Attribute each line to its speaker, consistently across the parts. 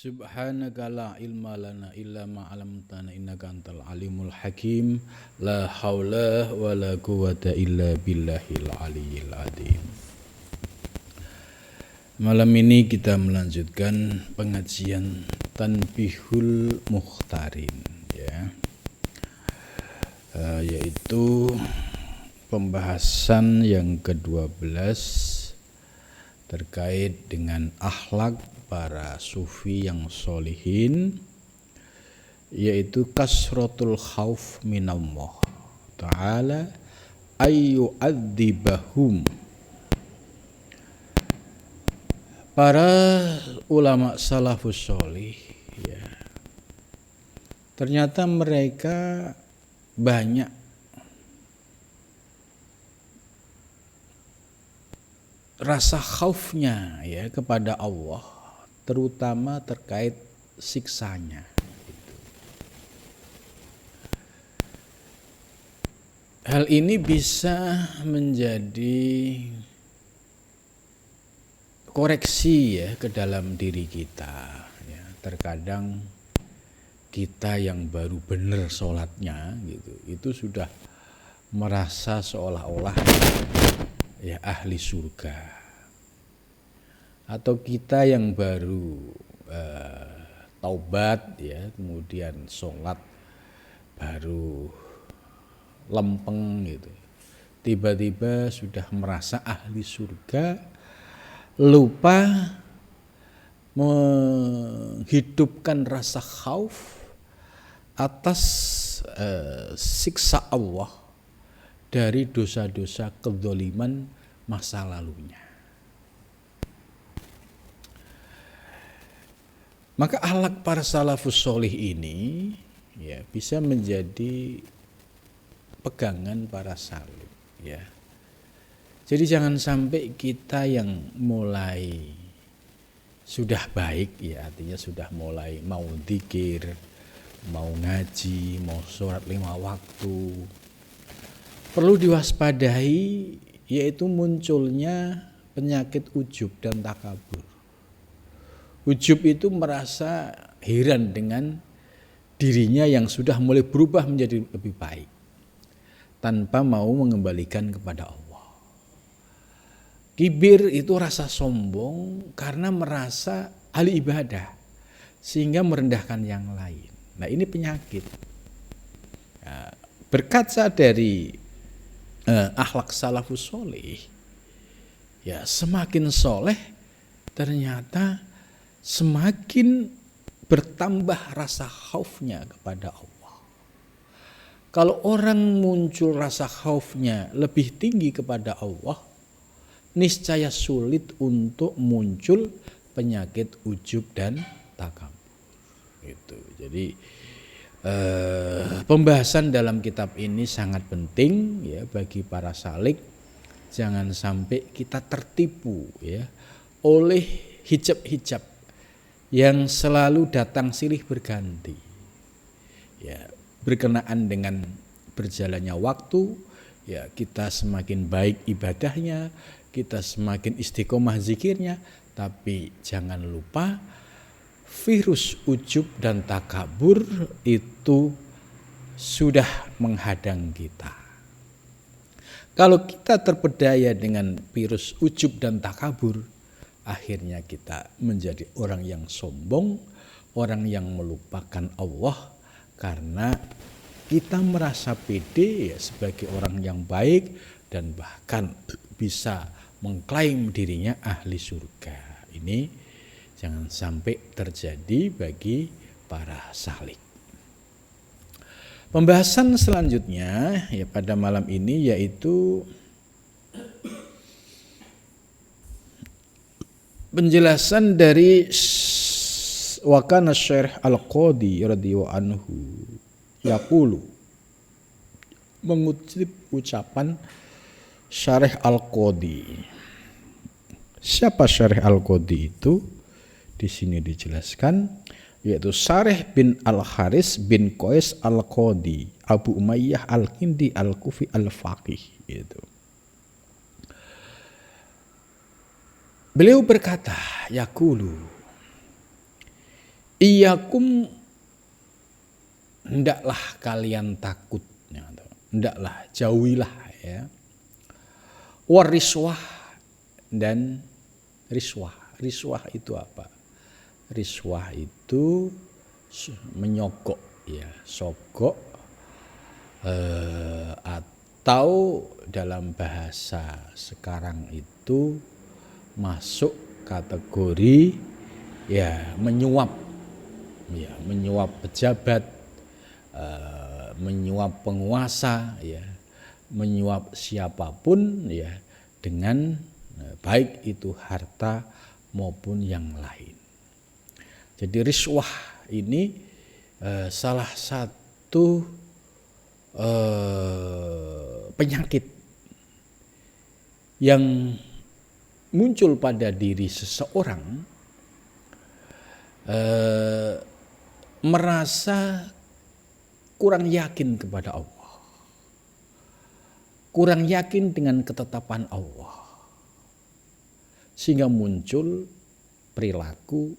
Speaker 1: Subhanaka la ilma lana illa ma 'allamtana innaka antal alimul hakim. La haula wala quwata illa billahil aliyyil azim. Malam ini kita melanjutkan pengajian Tanbihul Mukhtarin, ya. Yaitu pembahasan yang ke-12 terkait dengan akhlak para sufi yang solihin, yaitu kasratul khauf minallah ta'ala ayyu'adzibahum. Para ulama salafus sholih, ya, ternyata mereka banyak rasa khaufnya, ya, kepada Allah, terutama terkait siksanya. Hal ini bisa menjadi koreksi, ya, ke dalam diri kita, ya. Terkadang kita yang baru benar sholatnya gitu, itu sudah merasa seolah-olah, ya, ahli surga. Atau kita yang baru taubat, ya, kemudian sholat baru lempeng gitu, tiba-tiba sudah merasa ahli surga, lupa menghidupkan rasa khauf atas siksa Allah dari dosa-dosa kedzaliman masa lalunya. Maka akhlak para salafus sholih ini, ya, bisa menjadi pegangan para salaf, ya. Jadi jangan sampai kita yang mulai sudah baik, ya, artinya sudah mulai mau dzikir, mau ngaji, mau sholat 5 waktu, perlu diwaspadai, yaitu munculnya penyakit ujub dan takabur. Ujub itu merasa heran dengan dirinya yang sudah mulai berubah menjadi lebih baik, tanpa mau mengembalikan kepada Allah. Kibir itu rasa sombong karena merasa ahli ibadah, sehingga merendahkan yang lain. Nah, ini penyakit. Berkaca dari akhlak salafus sholih, ya, semakin soleh ternyata semakin bertambah rasa khaufnya kepada Allah. Kalau orang muncul rasa khaufnya lebih tinggi kepada Allah, niscaya sulit untuk muncul penyakit ujub dan takabur. Itu. Jadi pembahasan dalam kitab ini sangat penting, ya, bagi para salik. Jangan sampai kita tertipu, ya, oleh hijab-hijab yang selalu datang silih berganti, ya, berkenaan dengan berjalannya waktu, ya, kita semakin baik ibadahnya, kita semakin istiqomah zikirnya, tapi jangan lupa virus ujub dan takabur itu sudah menghadang kita. Kalau kita terpedaya dengan virus ujub dan takabur, akhirnya kita menjadi orang yang sombong, orang yang melupakan Allah, karena kita merasa pede, ya, sebagai orang yang baik, dan bahkan bisa mengklaim dirinya ahli surga. Ini jangan sampai terjadi bagi para salik. Pembahasan selanjutnya, ya, pada malam ini yaitu penjelasan dari Wakana Syarih Al-Qadi radhiyallahu anhu yaqulu, mengutip ucapan Syarih Al-Qadi. Siapa Syarih Al-Qadi itu? Di sini dijelaskan, yaitu Syarih bin Al-Haris bin Qais Al-Qadi Abu Umayyah Al-Kindi Al-Kufi Al-Faqih. Itu. Beliau berkata, yaqulu, Iyakum, hendaklah kalian takut, hendaklah jauhilah ya. Wariswah, dan riswah. Riswah itu apa? Riswah itu menyogok ya, sogok atau dalam bahasa sekarang itu masuk kategori ya menyuap, ya menyuap pejabat, menyuap penguasa, ya menyuap siapapun ya dengan baik itu harta maupun yang lain. Jadi riswah ini salah satu penyakit yang muncul pada diri seseorang, merasa kurang yakin kepada Allah, kurang yakin dengan ketetapan Allah, sehingga muncul perilaku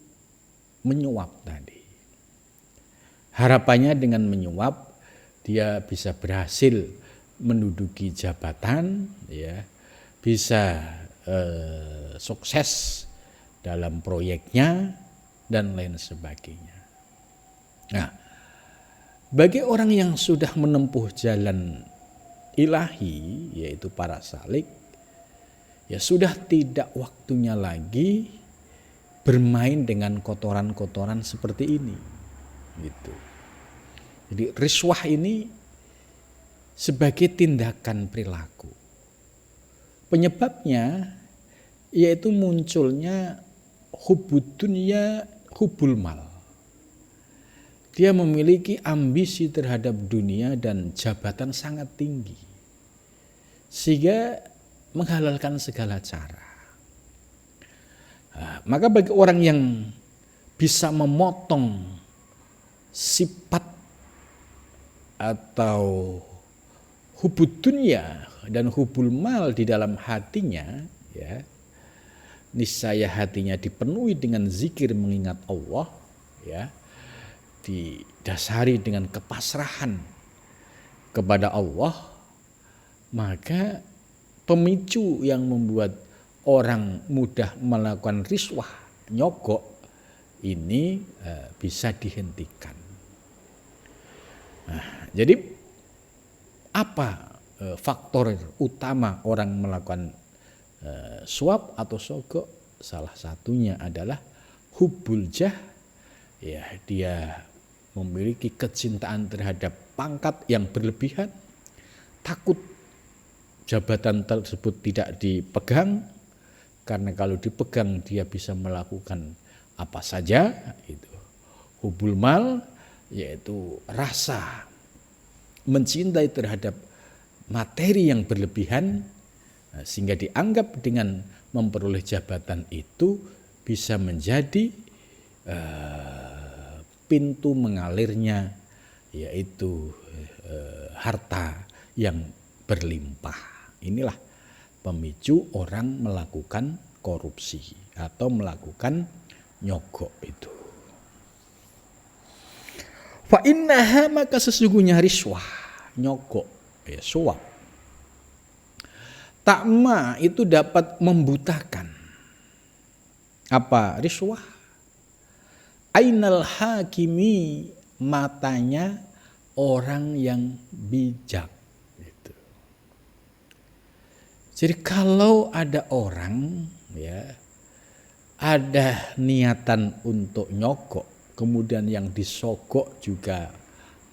Speaker 1: menyuap tadi. Harapannya dengan menyuap dia bisa berhasil menduduki jabatan, ya, bisa sukses dalam proyeknya dan lain sebagainya. Nah, bagi orang yang sudah menempuh jalan ilahi, yaitu para salik, ya sudah tidak waktunya lagi bermain dengan kotoran-kotoran seperti ini, gitu. Jadi riswah ini sebagai tindakan perilaku. Penyebabnya yaitu munculnya hubbud dunya, hubbul mal. Dia memiliki ambisi terhadap dunia dan jabatan sangat tinggi, sehingga menghalalkan segala cara. Nah, maka bagi orang yang bisa memotong sifat atau hubbud dunya dan hubbul mal di dalam hatinya, ya, niscaya hatinya dipenuhi dengan zikir mengingat Allah, ya, didasari dengan kepasrahan kepada Allah, maka pemicu yang membuat orang mudah melakukan riswah, nyogok ini bisa dihentikan. Nah, jadi apa faktor utama orang melakukan suap atau sogok? Salah satunya adalah hubbul jah, ya, dia memiliki kecintaan terhadap pangkat yang berlebihan, takut jabatan tersebut tidak dipegang, karena kalau dipegang dia bisa melakukan apa saja. Itu hubbul mal, yaitu rasa mencintai terhadap materi yang berlebihan, sehingga dianggap dengan memperoleh jabatan itu bisa menjadi pintu mengalirnya, yaitu harta yang berlimpah. Inilah pemicu orang melakukan korupsi atau melakukan nyogok itu. Fa innaha, maka sesungguhnya riswah, nyogok, ya, suap, takma itu dapat membutakan. Apa riswah? Ainal hakimi, matanya orang yang bijak. Gitu. Jadi kalau ada orang, ya, ada niatan untuk nyogok, kemudian yang disogok juga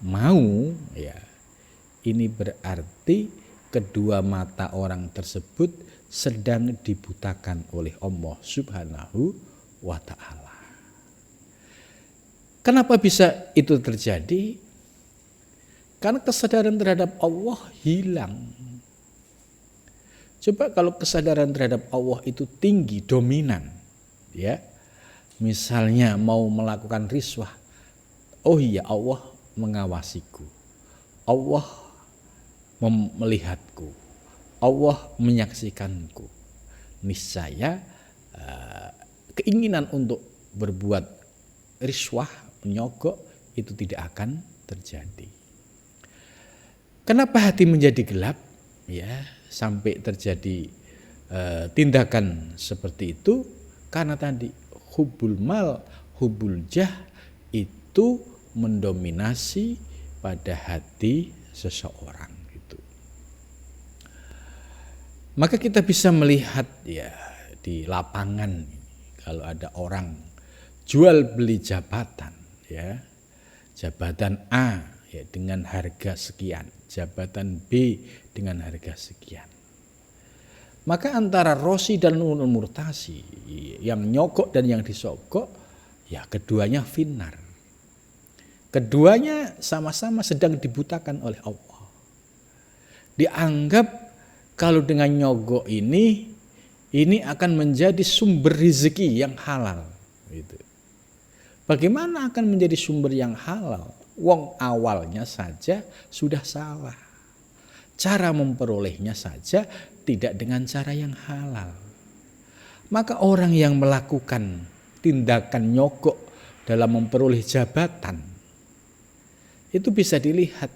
Speaker 1: mau, ya, ini berarti kedua mata orang tersebut sedang dibutakan oleh Allah Subhanahu wa ta'ala. Kenapa bisa itu terjadi? Karena kesadaran terhadap Allah hilang. Coba kalau kesadaran terhadap Allah itu tinggi, dominan, ya, misalnya mau melakukan riswah, oh iya, Allah mengawasiku, Allah melihatku, Allah menyaksikanku, niscaya keinginan untuk berbuat riswah, menyogok, itu tidak akan terjadi. Kenapa hati menjadi gelap? Ya, sampai terjadi tindakan seperti itu karena tadi hubbul mal, hubbul jah itu mendominasi pada hati seseorang gitu. Maka kita bisa melihat ya di lapangan kalau ada orang jual beli jabatan ya. Jabatan A ya dengan harga sekian, jabatan B dengan harga sekian. Maka antara Rosi dan Nunul Murtasi yang nyogok dan yang disogok ya keduanya finar. Keduanya sama-sama sedang dibutakan oleh Allah. Dianggap kalau dengan nyogok ini akan menjadi sumber rezeki yang halal. Gitu. Bagaimana akan menjadi sumber yang halal? Wong awalnya saja sudah salah. Cara memperolehnya saja tidak dengan cara yang halal. Maka orang yang melakukan tindakan nyogok dalam memperoleh jabatan itu bisa dilihat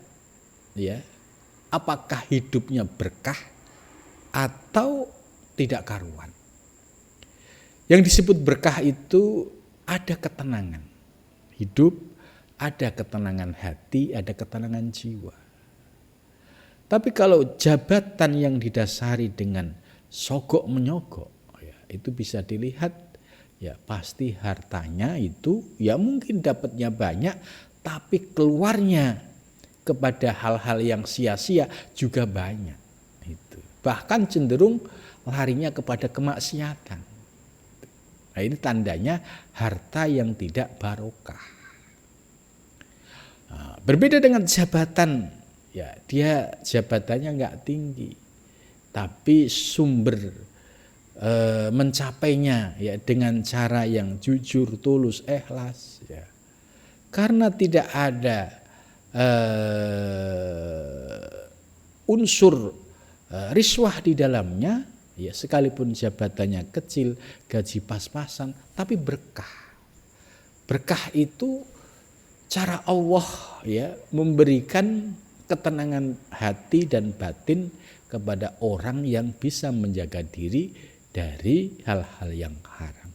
Speaker 1: ya, apakah hidupnya berkah atau tidak karuan. Yang disebut berkah itu ada ketenangan hidup, ada ketenangan hati, ada ketenangan jiwa. Tapi kalau jabatan yang didasari dengan sogok menyogok, ya, itu bisa dilihat ya pasti hartanya itu ya mungkin dapatnya banyak, tapi keluarnya kepada hal-hal yang sia-sia juga banyak. Itu. Bahkan cenderung larinya kepada kemaksiatan. Nah, ini tandanya harta yang tidak barokah. Nah, berbeda dengan jabatan, ya dia jabatannya nggak tinggi, tapi sumber mencapainya ya dengan cara yang jujur, tulus, ikhlas. Ya. Karena tidak ada unsur riswah di dalamnya, ya sekalipun jabatannya kecil, gaji pas-pasan, tapi berkah. Berkah itu cara Allah ya memberikan ketenangan hati dan batin kepada orang yang bisa menjaga diri dari hal-hal yang haram.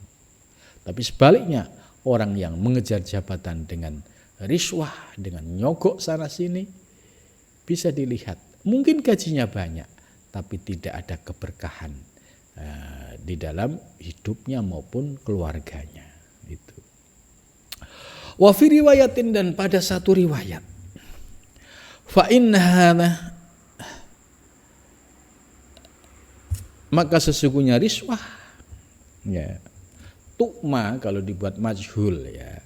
Speaker 1: Tapi sebaliknya, orang yang mengejar jabatan dengan riswah, dengan nyogok sana sini, bisa dilihat mungkin gajinya banyak, tapi tidak ada keberkahan di dalam hidupnya maupun keluarganya. Itu. Wa fi riwayatin, dan pada satu riwayat, fa inna, maka sesungguhnya riswah ya, tukma kalau dibuat majhul ya,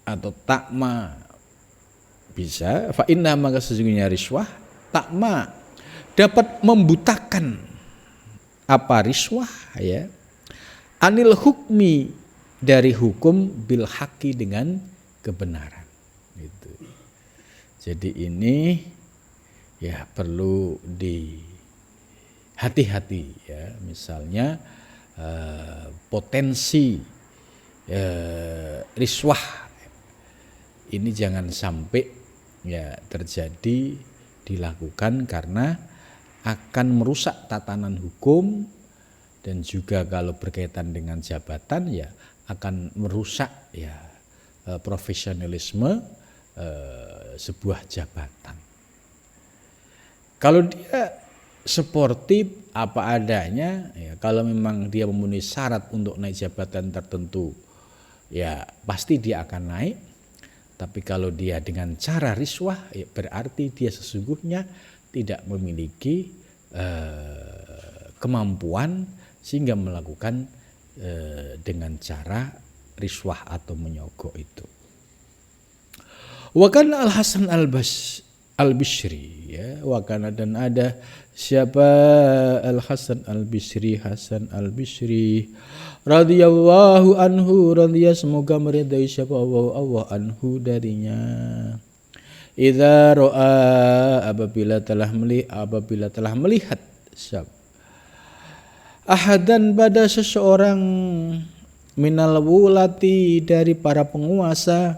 Speaker 1: atau takma bisa. Fa inna, maka sesungguhnya riswah, takma dapat membutakan apa riswah ya, anil hukmi, dari hukum, bil haqi, dengan kebenaran. Gitu. Jadi ini ya perlu hati-hati ya, misalnya potensi riswah ini jangan sampai ya terjadi, dilakukan karena akan merusak tatanan hukum, dan juga kalau berkaitan dengan jabatan ya akan merusak ya profesionalisme sebuah jabatan. Kalau dia sportif apa adanya, ya, kalau memang dia memenuhi syarat untuk naik jabatan tertentu, ya pasti dia akan naik. Tapi kalau dia dengan cara riswah, ya, berarti dia sesungguhnya tidak memiliki kemampuan sehingga melakukan dengan cara riswah atau menyogok itu. Wa kana Al-Hasan Al-Bishri ya, wa kana, dan ada siapa Al-Hasan Al-Bishri, Hasan Al-Bishri radhiyallahu anhu, radhiya semoga meridai siapa Allah anhu darinya. Idza ra'a, apabila telah melihat siapa ahadan pada seseorang, minal wulati dari para penguasa,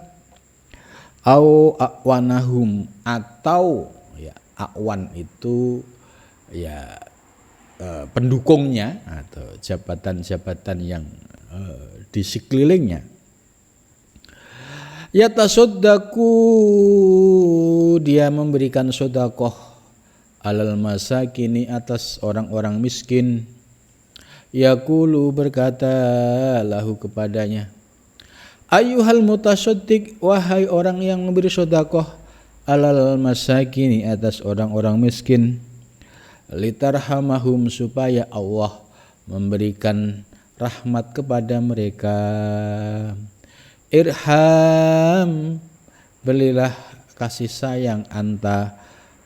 Speaker 1: au akwanahum atau ya akwan itu ya pendukungnya atau jabatan-jabatan yang di sekelilingnya. Yatasaddaku, dia memberikan sedekah alal masakini atas orang-orang miskin. Yaqulu, berkata lahu kepadanya, ayyuhal mutasaddiq, wahai orang yang memberi sedekah alal masakini atas orang-orang miskin, litarhamahum, supaya Allah memberikan rahmat kepada mereka. Irham, berilah kasih sayang anta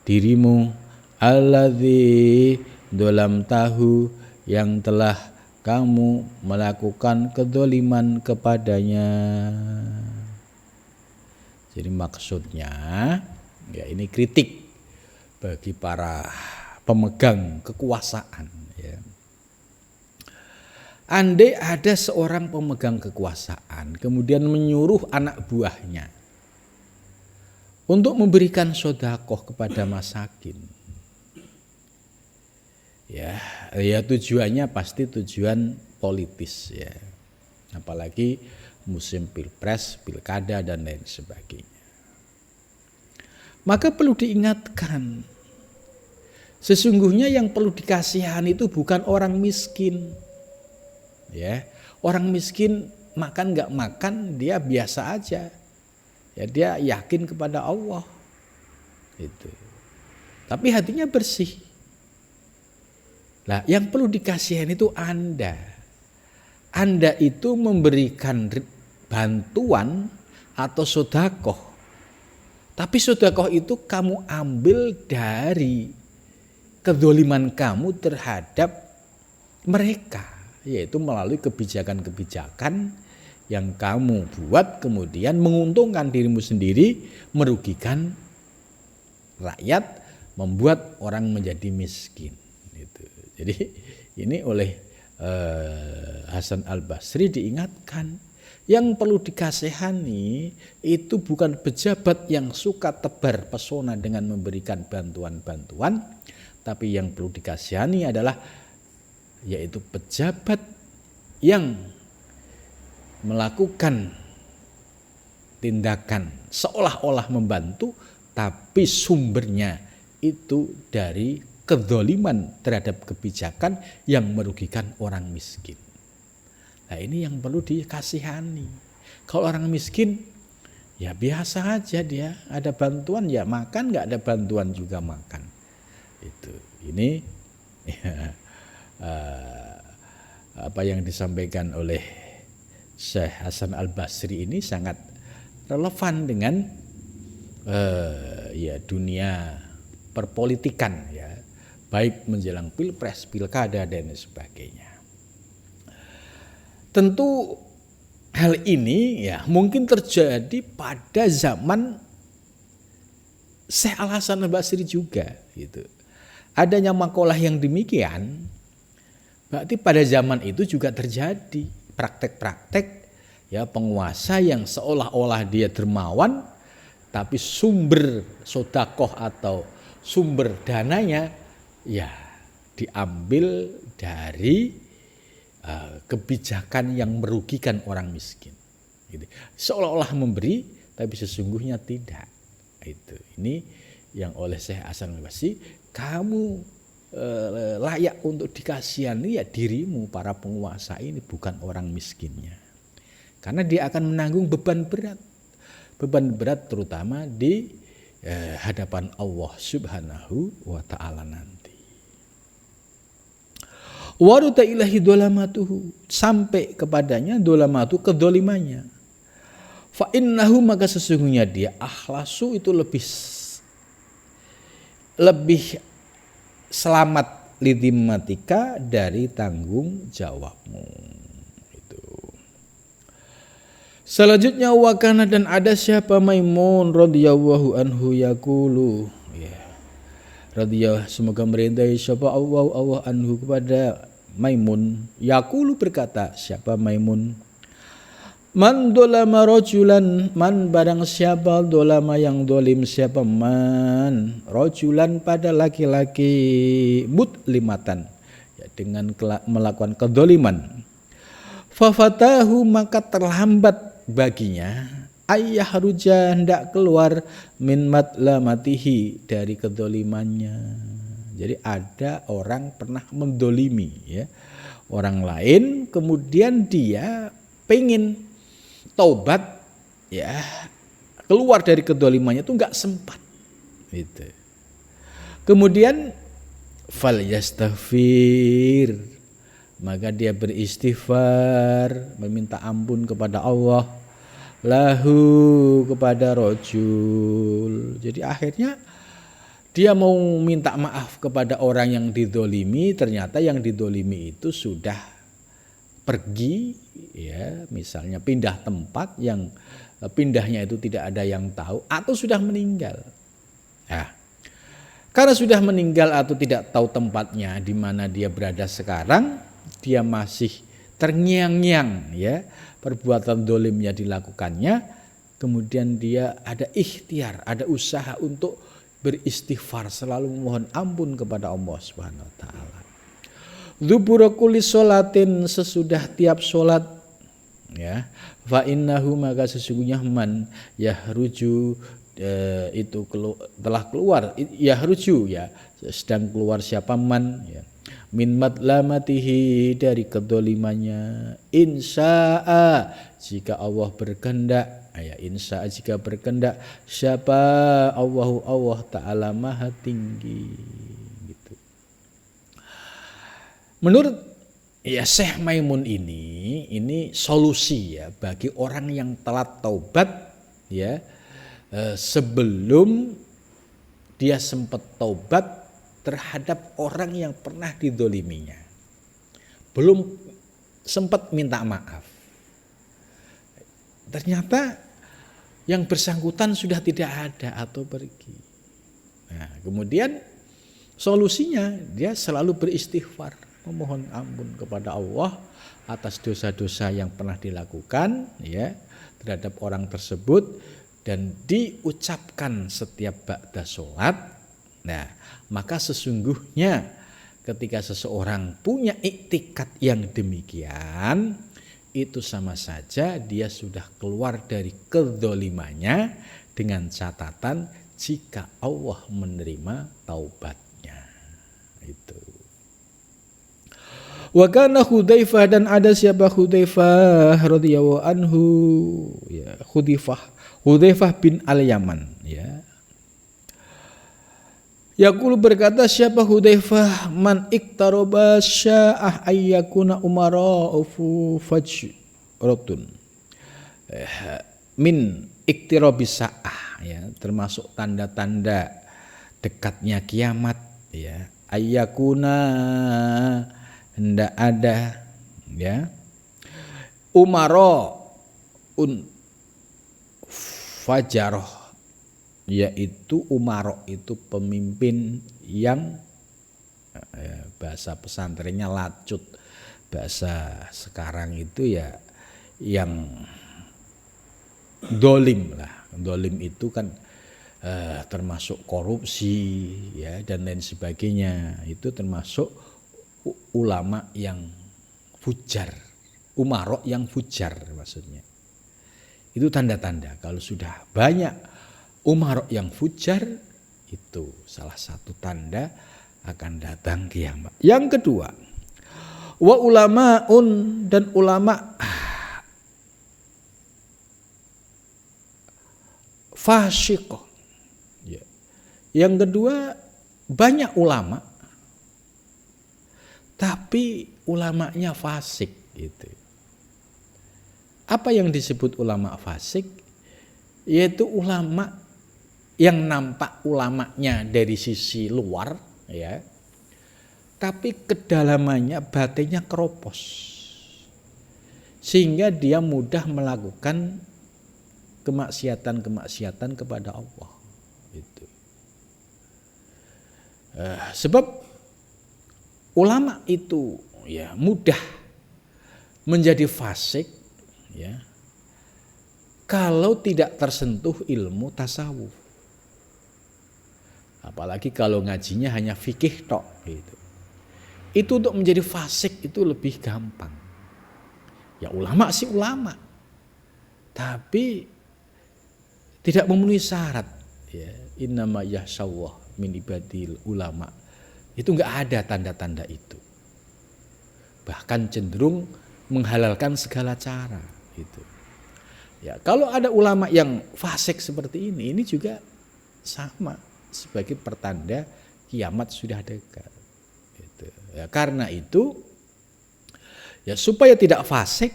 Speaker 1: dirimu, alladzi dolam tahu, yang telah kamu melakukan kedoliman kepadanya. Jadi maksudnya ya ini kritik bagi para pemegang kekuasaan ya. Andai ada seorang pemegang kekuasaan kemudian menyuruh anak buahnya untuk memberikan sedekah kepada masakin, ya tujuannya pasti tujuan politis ya, apalagi musim pilpres, pilkada dan lain sebagainya. Maka perlu diingatkan, sesungguhnya yang perlu dikasihani itu bukan orang miskin ya. Orang miskin makan nggak makan dia biasa aja ya, dia yakin kepada Allah itu, tapi hatinya bersih. Nah, yang perlu dikasihin itu Anda itu memberikan bantuan atau sedekah, tapi sedekah itu kamu ambil dari kedzaliman kamu terhadap mereka, yaitu melalui kebijakan-kebijakan yang kamu buat kemudian menguntungkan dirimu sendiri, merugikan rakyat, membuat orang menjadi miskin. Jadi ini oleh Hasan Al-Basri diingatkan, yang perlu dikasihani itu bukan pejabat yang suka tebar pesona dengan memberikan bantuan-bantuan, tapi yang perlu dikasihani adalah yaitu pejabat yang melakukan tindakan seolah-olah membantu, tapi sumbernya itu dari kedzaliman terhadap kebijakan yang merugikan orang miskin. Nah, ini yang perlu dikasihani. Kalau orang miskin ya biasa aja, dia ada bantuan ya makan, nggak ada bantuan juga makan. Itu ini ya, apa yang disampaikan oleh Syekh Hasan Al-Basri ini sangat relevan dengan ya dunia perpolitikan ya, baik menjelang pilpres, pilkada dan sebagainya. Tentu hal ini ya mungkin terjadi pada zaman Syekh Al-Hasan Al-Basri juga gitu. Adanya makalah yang demikian berarti pada zaman itu juga terjadi praktek-praktek ya penguasa yang seolah-olah dia dermawan, tapi sumber sedekah atau sumber dananya ya diambil dari kebijakan yang merugikan orang miskin. Gitu. Seolah-olah memberi, tapi sesungguhnya tidak. Itu ini yang oleh Syekh Hasan Al-Basri, kamu layak untuk dikasihani ya dirimu, para penguasa ini, bukan orang miskinnya. Karena dia akan menanggung beban berat terutama di hadapan Allah Subhanahu wa ta'ala nanti. Waruta ilahi dolamatuhu, sampai kepadanya dolamatu, kedolimannya. Fa innahu, maka sesungguhnya dia akhlasu itu lebih selamat lidimmatika dari tanggung jawabmu. Itu. Selanjutnya wakana, dan ada siapa Maimun radhiyallahu anhu yaqulu, ya. Radhiyallahu, semoga merindai siapa Allah anhu kepada Maimun, yaqulu berkata siapa Maimun, Man dolama rojulan, man barang siapa dolama yang dolim siapa man rojulan pada laki-laki mutlimatan ya, dengan melakukan kedoliman. Fafatahu maka terlambat baginya ayah ruja hendak keluar min matlamatihi dari kedolimannya. Jadi ada orang pernah mendolimi ya orang lain, kemudian dia pengen taubat ya keluar dari kedolimannya itu nggak sempat gitu. Kemudian fal yastaghfir maka dia beristighfar meminta ampun kepada Allah lahu kepada rojul. Jadi akhirnya dia mau minta maaf kepada orang yang didolimi, ternyata yang didolimi itu sudah pergi ya, misalnya pindah tempat yang pindahnya itu tidak ada yang tahu atau sudah meninggal. Nah, karena sudah meninggal atau tidak tahu tempatnya di mana dia berada sekarang, dia masih terngiang-ngiang ya perbuatan dolimnya dilakukannya, kemudian dia ada ikhtiar, ada usaha untuk beristighfar, selalu memohon ampun kepada Allah Subhanahu wa taala. Dzubura kulli sholatin sesudah tiap sholat ya, fa innahu maka sesungguhnya man yahruju itu telah keluar yahruju ya sedang keluar siapa man ya min matlamatihi dari kedolimannya insya'a jika Allah berkehendak ya insya'a jika berkehendak siapa Allah Ta'ala maha tinggi gitu. Menurut ya Syekh Maimun ini solusi ya bagi orang yang telat taubat ya sebelum dia sempat taubat terhadap orang yang pernah didoliminya, belum sempat minta maaf. Ternyata yang bersangkutan sudah tidak ada atau pergi. Nah, kemudian solusinya dia selalu beristighfar, memohon ampun kepada Allah atas dosa-dosa yang pernah dilakukan ya terhadap orang tersebut dan diucapkan setiap ba'da sholat. Nah, maka sesungguhnya ketika seseorang punya iktikad yang demikian, itu sama saja dia sudah keluar dari kedzalimannya dengan catatan jika Allah menerima taubatnya. Itu. Wa kana Hudzaifah dan ada siapa Hudzaifah radhiyallahu anhu ya Hudzaifah bin Al-Yaman ya. Yaqulu berkata siapa Hudzaifah man iktaroba sya'ah ayyakuna umara'u fajratun min iktirabis sa'ah ya termasuk tanda-tanda dekatnya kiamat ya ayyakuna hendak ada ya umara'un fajaroh yaitu umaro itu pemimpin yang bahasa pesantrennya lacut, bahasa sekarang itu ya yang dolim lah. Dolim itu kan termasuk korupsi ya dan lain sebagainya, itu termasuk ulama yang fujar, umaro yang fujar maksudnya. Itu tanda-tanda kalau sudah banyak umar yang fujar itu salah satu tanda akan datang kiamat. Yang kedua, wa ulamaun dan ulama fasiqah. Ya. Yang kedua, banyak ulama tapi ulamanya fasik gitu. Apa yang disebut ulama fasik? Yaitu ulama yang nampak ulamanya dari sisi luar ya, tapi kedalamannya batinnya keropos sehingga dia mudah melakukan kemaksiatan kepada Allah itu. Sebab ulama itu ya mudah menjadi fasik ya kalau tidak tersentuh ilmu tasawuf. Apalagi kalau ngajinya hanya fikih tok gitu. Itu untuk menjadi fasik itu lebih gampang. Ya ulama sih ulama, tapi tidak memenuhi syarat. Ya, innama yahsyallah min ibadil ulama. Itu enggak ada tanda-tanda itu. Bahkan cenderung menghalalkan segala cara gitu. Ya, kalau ada ulama yang fasik seperti ini juga sama sebagai pertanda kiamat sudah dekat. Gitu. Ya, karena itu ya supaya tidak fasik,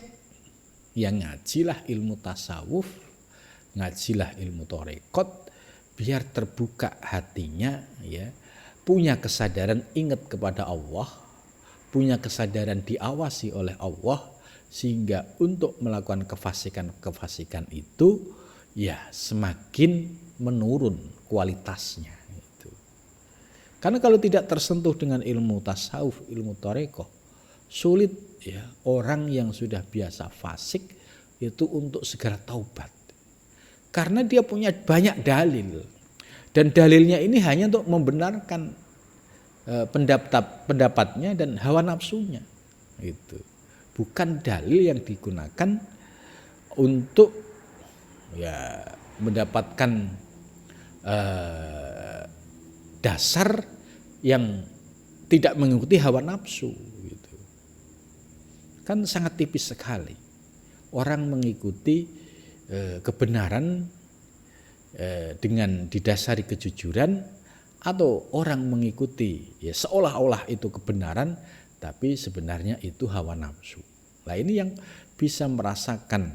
Speaker 1: ya ngajilah ilmu tasawuf, ngajilah ilmu tarekat, biar terbuka hatinya, ya, punya kesadaran ingat kepada Allah, punya kesadaran diawasi oleh Allah, sehingga untuk melakukan kefasikan itu ya semakin menurun kualitasnya. Gitu. Karena kalau tidak tersentuh dengan ilmu tasawuf, ilmu tarekat, sulit ya orang yang sudah biasa fasik itu untuk segera taubat. Karena dia punya banyak dalil. Dan dalilnya ini hanya untuk membenarkan pendapatnya dan hawa nafsunya. Gitu. Bukan dalil yang digunakan untuk ya mendapatkan dasar yang tidak mengikuti hawa nafsu. Kan sangat tipis sekali orang mengikuti kebenaran dengan didasari kejujuran, atau orang mengikuti ya seolah-olah itu kebenaran tapi sebenarnya itu hawa nafsu. Nah ini yang bisa merasakan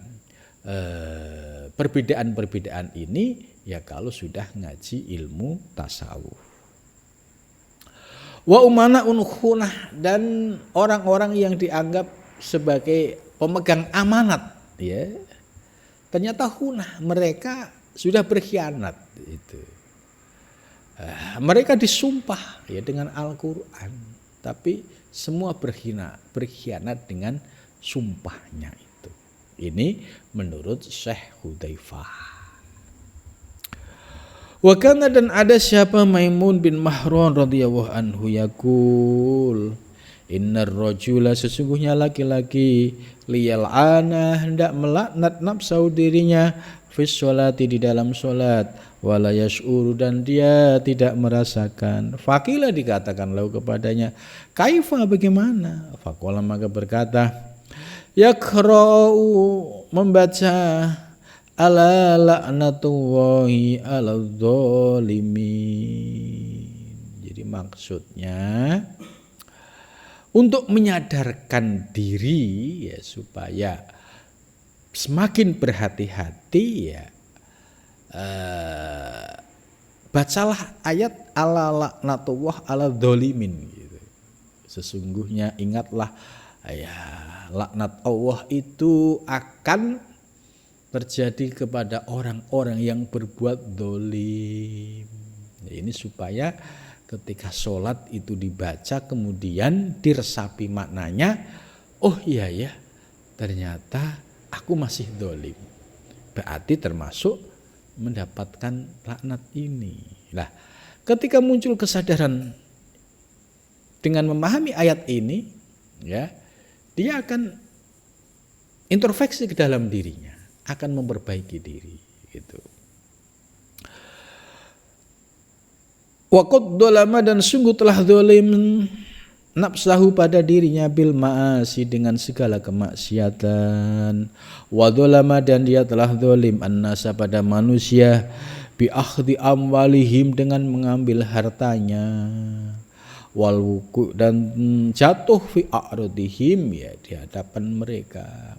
Speaker 1: perbedaan-perbedaan ini ya kalau sudah ngaji ilmu tasawuf. Wa umana unkhunah, dan orang-orang yang dianggap sebagai pemegang amanat ya ternyata hunah, mereka sudah berkhianat itu. Mereka disumpah ya dengan Al-Qur'an, tapi semua berkhianat dengan sumpahnya itu. Ini menurut Syekh Hudzaifah. Wa kana, dan ada siapa Maimun bin Mahran radhiyallahu anhu yaqul, innar rajula, sesungguhnya laki-laki, liyal'ana, hendak melaknat nafsu dirinya, fis sholati, di dalam sholat, wala yash'uru, dan dia tidak merasakan. Faqila, dikatakan lalu kepadanya, kaifa, bagaimana? Faqala, maka berkata, yaqra'u, membaca, ala la'natullahi ala dzalimin. Jadi maksudnya untuk menyadarkan diri ya supaya semakin berhati-hati ya, bacalah ayat ala laknatullah ala dzalimin gitu. Sesungguhnya ingatlah ya laknat Allah itu akan terjadi kepada orang-orang yang berbuat dolim. Ya, ini supaya ketika sholat itu dibaca kemudian diresapi maknanya, oh iya ya ternyata aku masih dolim, berarti termasuk mendapatkan laknat ini. Nah ketika muncul kesadaran dengan memahami ayat ini ya, dia akan introspeksi ke dalam dirinya, akan memperbaiki diri gitu. Waqad dolama, dan sungguh telah dolim nafsahu pada dirinya, bil ma'asi, dengan segala kemaksiatan. Wa dolama, dan dia telah dolim annasa, pada manusia, bi akhdi amwalihim, dengan mengambil hartanya, wal wuku, dan jatuh fi a'radihim, ya di hadapan mereka.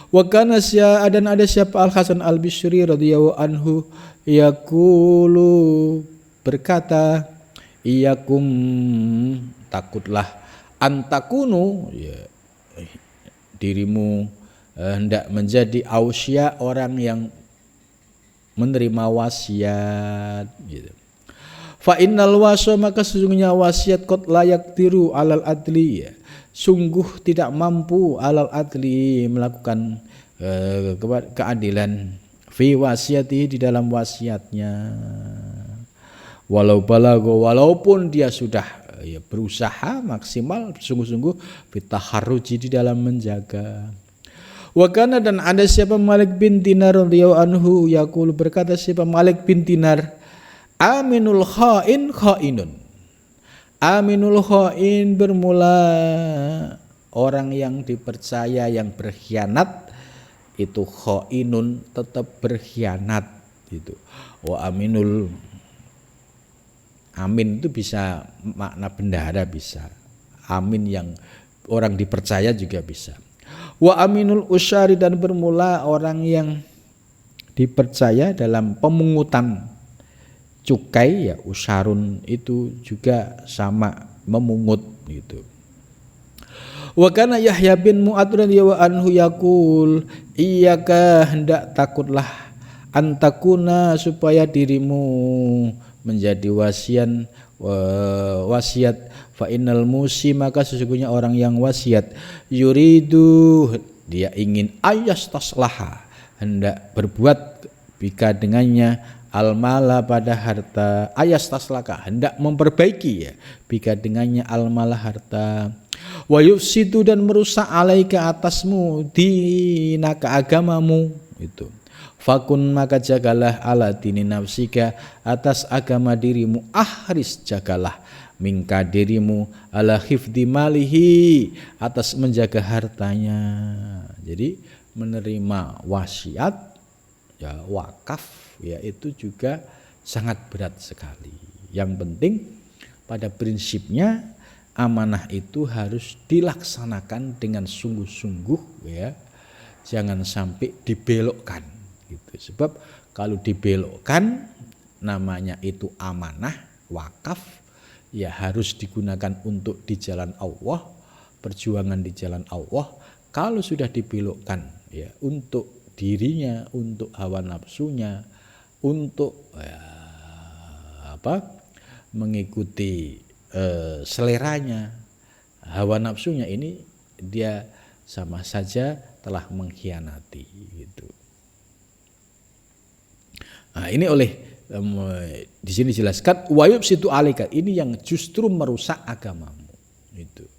Speaker 1: Wa kana, dan ada siapa Al Hasan Al Bisri radhiyallahu anhu yaqulu, berkata, iyakum, takutlah, antakunu, ya, dirimu hendak menjadi ausya, orang yang menerima wasiat gitu. Fa innal wasa, maka sesungguhnya wasiat, qad layak tiru alal adli, ya, sungguh tidak mampu alal adli, melakukan keadilan, fi wasiatihi di dalam wasiatnya. Walaupun dia sudah berusaha maksimal sungguh-sungguh fitaharruji di dalam menjaga. Wa kana dan ada siapa Malik bin Dinar radhiyallahu anhu yaqul berkata siapa Malik bin Dinar aminul khainun. Aminul khain bermula orang yang dipercaya yang berkhianat itu khainun tetap berkhianat gitu. Amin itu bisa makna bendahara bisa. Amin yang orang dipercaya juga bisa. Wa aminul usyari dan bermula orang yang dipercaya dalam pemungutan cukai ya usyarun itu juga sama memungut gitu. Wa kana Yahya bin Mu'adz radhiyallahu anhu yaqul iyyaka hendak takutlah antakuna supaya dirimu menjadi wasiat fa innal musi maka sesungguhnya orang yang wasiat yuridu dia ingin ayastaslaha hendak berbuat bika dengannya almala pada harta ayastaslaka hendak memperbaiki ya bika dengannya almala harta wa yufsidu dan merusak alaika atasmu dinaka agamamu itu fakun maka jagalah ala dini nafsika atas agama dirimu ahris jagalah mingka dirimu ala hifdi malihi atas menjaga hartanya. Jadi menerima wasiat ya wakaf ya itu juga sangat berat sekali. Yang penting pada prinsipnya amanah itu harus dilaksanakan dengan sungguh-sungguh ya. Jangan sampai dibelokkan gitu. Sebab kalau dibelokkan namanya itu amanah wakaf ya harus digunakan untuk di jalan Allah, perjuangan di jalan Allah. Kalau sudah dibelokkan ya untuk dirinya, untuk hawa nafsunya, untuk mengikuti seleranya, hawa nafsunya ini dia sama saja telah mengkhianati gitu. Nah, ini oleh di sini dijelaskan wayub situ alika ini yang justru merusak agamamu itu.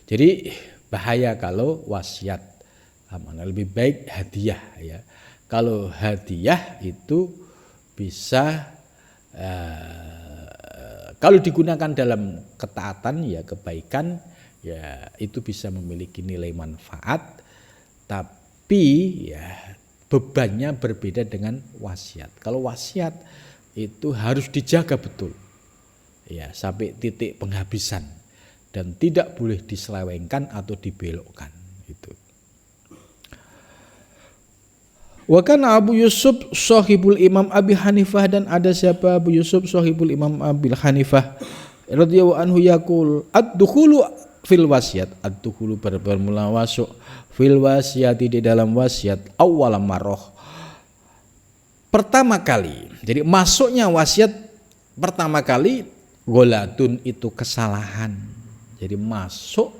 Speaker 1: Jadi bahaya kalau wasiat amanah lebih baik hadiah ya. Kalau hadiah itu bisa kalau digunakan dalam ketaatan ya kebaikan ya itu bisa memiliki nilai manfaat tapi ya bebannya berbeda dengan wasiat. Kalau wasiat itu harus dijaga betul ya sampai titik penghabisan dan tidak boleh diselewengkan atau dibelokkan itu. Wa kana Abu Yusuf sahibul Imam Abi Hanifah dan ada siapa Abu Yusuf sahibul Imam Abi Hanifah radhiyallahu anhu yaqul ad-dukhulu fil wasiat ad-dukhulu bermula masuk fil wasiati di dalam wasiat awal marroh pertama kali. Jadi masuknya wasiat pertama kali golatun itu kesalahan. Jadi masuk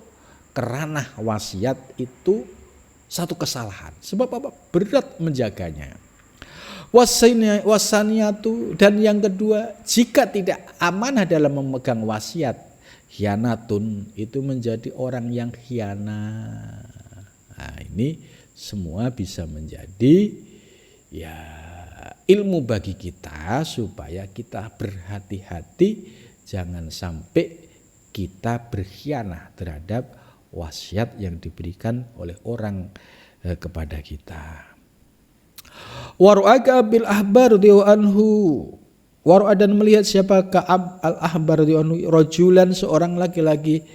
Speaker 1: ke ranah wasiat itu satu kesalahan. Sebab apa? Berat menjaganya. Wasaniatu dan yang kedua jika tidak amanah dalam memegang wasiat khianatun itu menjadi orang yang khianat. Nah, ini semua bisa menjadi ya ilmu bagi kita supaya kita berhati-hati jangan sampai kita berkhianat terhadap wasiat yang diberikan oleh orang kepada kita. Waru'aka bil ahbar radhiyallahu anhu. Waru'a dan melihat siapa Ka'ab al-Ahbar radhiyallahu anhu rajulan seorang laki-laki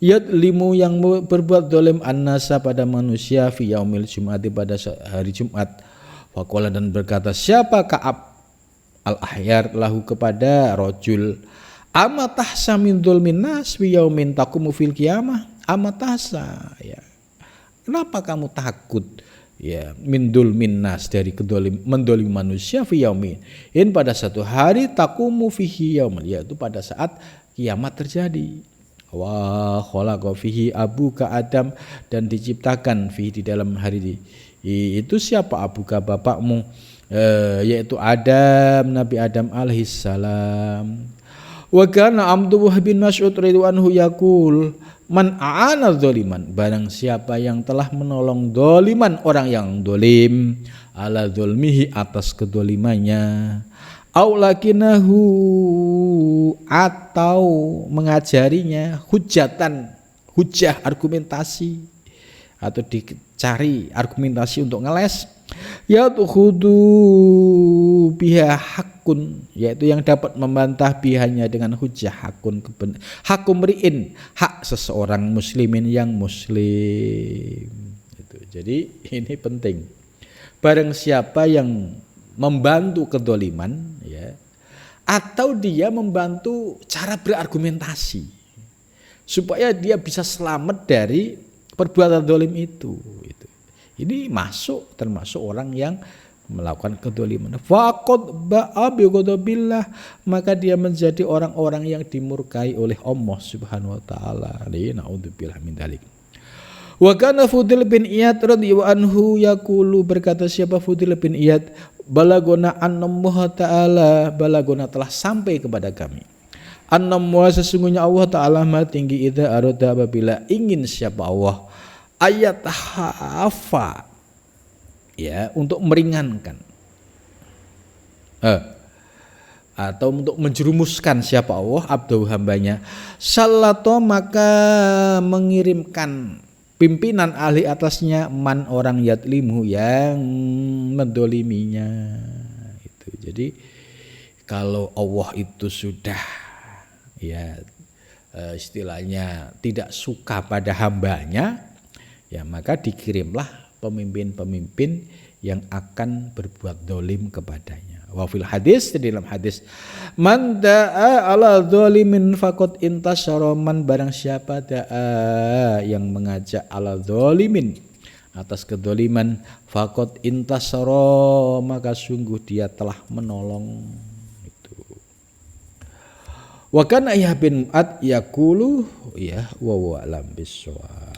Speaker 1: yadlimu yang berbuat dolim an-nasa pada manusia fi yaumil jum'ati pada hari Jumat. Faqala dan berkata siapa Ka'ab al-Ahyar lahu kepada rajul amatahsa min dzulmin nas fi yaumin taqumu fil qiyamah amatahsa ya. Kenapa kamu takut ya min dzulmin nas dari mendolim manusia fi yaumin in pada satu hari taqumu fihi yaum yaitu pada saat kiamat terjadi. Wa khalaqa fihi abuka Adam dan diciptakan fihi di dalam hari Itu siapa? Abuka, bapakmu, yaitu Adam, Nabi Adam alaihissalam. Wa kana Abdullah bin Mas'ud radhiyallahu anhu yaqul, man a'ana dzaliman, barang siapa yang telah menolong dzaliman, orang yang dolim, ala dzulmihi, atas kedolimannya, au lakinahu, atau mengajarinya, hujah argumentasi, atau dicari argumentasi untuk ngeles, ya tukhudu biha hakun, yaitu yang dapat membantah bihanya dengan hujah hakun, hakum ri'in, hak seseorang muslimin yang muslim. Jadi ini penting, barang siapa yang membantu kedoliman, ya, atau dia membantu cara berargumentasi supaya dia bisa selamat dari perbuatan dolim itu. Ini termasuk orang yang melakukan kedoliman. Faqad ba'a bi ghadabillah, maka dia menjadi orang-orang yang dimurkai oleh Allah Subhanahu wa taala. Naudzubillah min dzalik. Wa kana Fudail bin Iyad radhiyallahu anhu yaqulu, berkata siapa Fudail bin Iyad, balagona annallahu ta'ala, balagona telah sampai kepada kami, annamwa sesungguhnya Allah Ta'ala maha tinggi, idza arada, apabila ingin siapa Allah, ayat hafa, ya, untuk meringankan atau untuk menjerumuskan siapa Allah abdahu, hambanya, salato, maka mengirimkan pimpinan ahli atasnya, man, orang, yatlimu, yang mendoliminya. Jadi kalau Allah itu sudah, ya, istilahnya tidak suka pada hambanya, ya, maka dikirimlah pemimpin-pemimpin yang akan berbuat dolim kepadanya. Wa fil hadis, di dalam hadis, man da'a ala dzalimin faqad intasyara, man, barang siapa da'a, yang mengajak ala dzalimin, atas kedoliman, faqad intasyara, maka sungguh dia telah menolong. Wa kana Yahya bin Mu'ad yaqulu, ya, wa alam bisawab.